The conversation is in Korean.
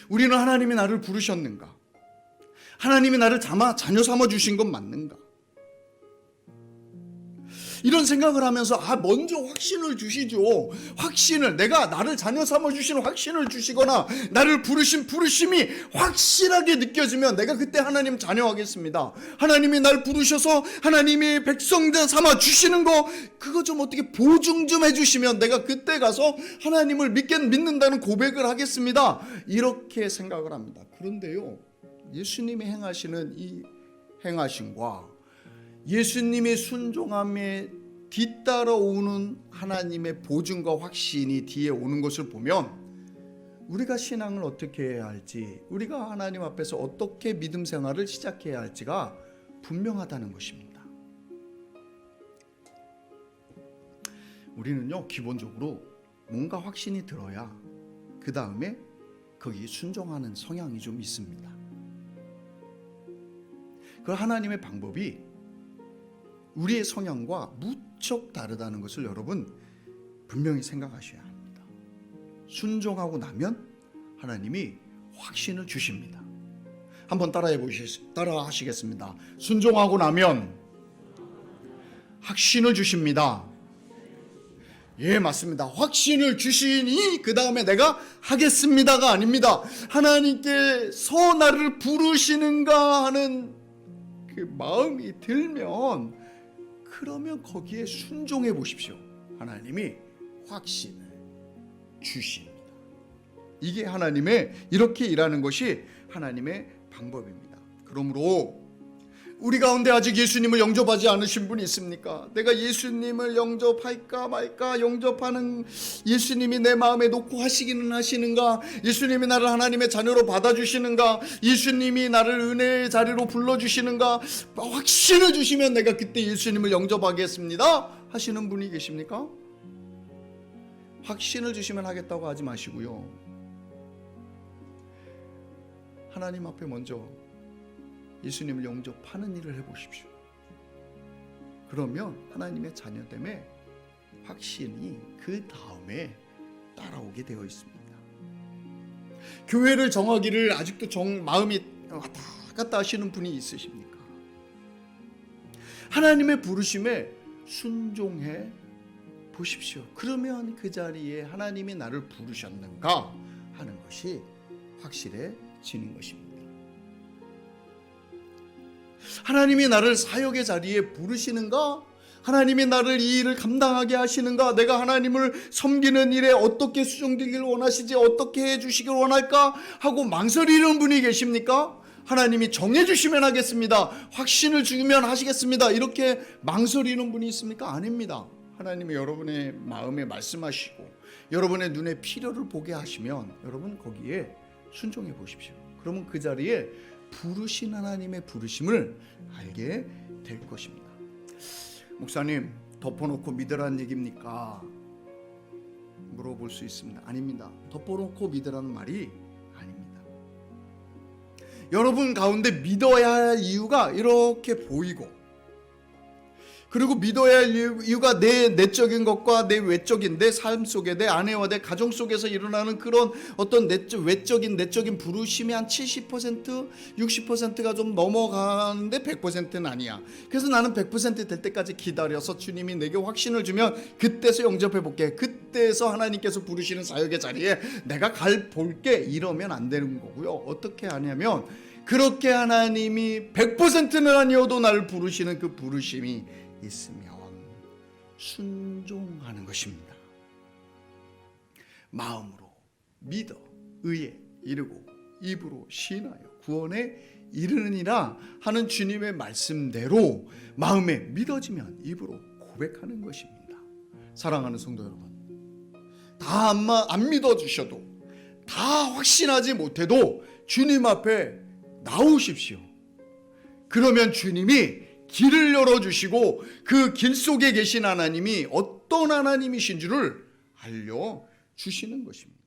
우리는 하나님이 나를 부르셨는가? 하나님이 나를 자녀 삼아 주신 건 맞는가? 이런 생각을 하면서 먼저 확신을 주시죠. 확신을, 내가 나를 자녀 삼아 주시는 확신을 주시거나 나를 부르신 부르심이 확실하게 느껴지면 내가 그때 하나님 자녀하겠습니다. 하나님이 날 부르셔서 하나님이 백성들 삼아 주시는 거, 그거 좀 어떻게 보증 좀 해주시면 내가 그때 가서 하나님을 믿는다는 고백을 하겠습니다. 이렇게 생각을 합니다. 그런데요, 예수님이 행하시는 이 행하심과 예수님의 순종함에 뒤따라오는 하나님의 보증과 확신이 뒤에 오는 것을 보면 우리가 신앙을 어떻게 해야 할지, 우리가 하나님 앞에서 어떻게 믿음 생활을 시작해야 할지가 분명하다는 것입니다. 우리는요, 기본적으로 뭔가 확신이 들어야 그 다음에 거기에 순종하는 성향이 좀 있습니다. 그 하나님의 방법이 우리의 성향과 무척 다르다는 것을 여러분 분명히 생각하셔야 합니다. 순종하고 나면 하나님이 확신을 주십니다. 한번 따라 하시겠습니다. 순종하고 나면 확신을 주십니다. 예, 맞습니다. 확신을 주시니 그 다음에 내가 하겠습니다가 아닙니다. 하나님께서 나를 부르시는가 하는 그 마음이 들면, 그러면 거기에 순종해 보십시오. 하나님이 확신을 주십니다. 이게 하나님의, 이렇게 일하는 것이 하나님의 방법입니다. 그러므로 우리 가운데 아직 예수님을 영접하지 않으신 분이 있습니까? 내가 예수님을 영접할까 말까, 영접하는 예수님이 내 마음에 놓고 하시기는 하시는가? 예수님이 나를 하나님의 자녀로 받아주시는가? 예수님이 나를 은혜의 자리로 불러주시는가? 확신을 주시면 내가 그때 예수님을 영접하겠습니다 하시는 분이 계십니까? 확신을 주시면 하겠다고 하지 마시고요, 하나님 앞에 먼저 예수님을 영접하는 일을 해보십시오. 그러면 하나님의 자녀됨에 확신이 그 다음에 따라오게 되어 있습니다. 교회를 정하기를 아직도 마음이 왔다 갔다 하시는 분이 있으십니까? 하나님의 부르심에 순종해 보십시오. 그러면 그 자리에 하나님이 나를 부르셨는가 하는 것이 확실해지는 것입니다. 하나님이 나를 사역의 자리에 부르시는가? 하나님이 나를 이 일을 감당하게 하시는가? 내가 하나님을 섬기는 일에 어떻게 수종되기를 원하시지, 어떻게 해주시길 원할까? 하고 망설이는 분이 계십니까? 하나님이 정해주시면 하겠습니다, 확신을 주면 하시겠습니다, 이렇게 망설이는 분이 있습니까? 아닙니다. 하나님이 여러분의 마음에 말씀하시고 여러분의 눈에 필요를 보게 하시면 여러분 거기에 순종해 보십시오. 그러면 그 자리에 부르신 하나님의 부르심을 알게 될 것입니다. 목사님, 덮어놓고 믿으라는 얘기입니까? 물어볼 수 있습니다. 아닙니다. 덮어놓고 믿으라는 말이 아닙니다. 여러분 가운데 믿어야 할 이유가 이렇게 보이고, 그리고 믿어야 할 이유가 내 내적인 것과 내 외적인, 내 삶 속에, 내 아내와 내 가정 속에서 일어나는 그런 어떤 외적인 부르심이 한 70%, 60%가 좀 넘어가는데 100%는 아니야. 그래서 나는 100% 될 때까지 기다려서 주님이 내게 확신을 주면 그때서 영접해 볼게, 그때서 하나님께서 부르시는 사역의 자리에 내가 볼게, 이러면 안 되는 거고요. 어떻게 하냐면, 그렇게 하나님이 100%는 아니어도 나를 부르시는 그 부르심이 있으면 순종하는 것입니다. 마음으로 믿어 의에 이르고 입으로 시인하여 구원에 이르느니라 하는 주님의 말씀대로 마음에 믿어지면 입으로 고백하는 것입니다. 사랑하는 성도 여러분, 다 안 믿어주셔도, 다 확신하지 못해도 주님 앞에 나오십시오. 그러면 주님이 길을 열어주시고 그 길 속에 계신 하나님이 어떤 하나님이신 줄을 알려주시는 것입니다.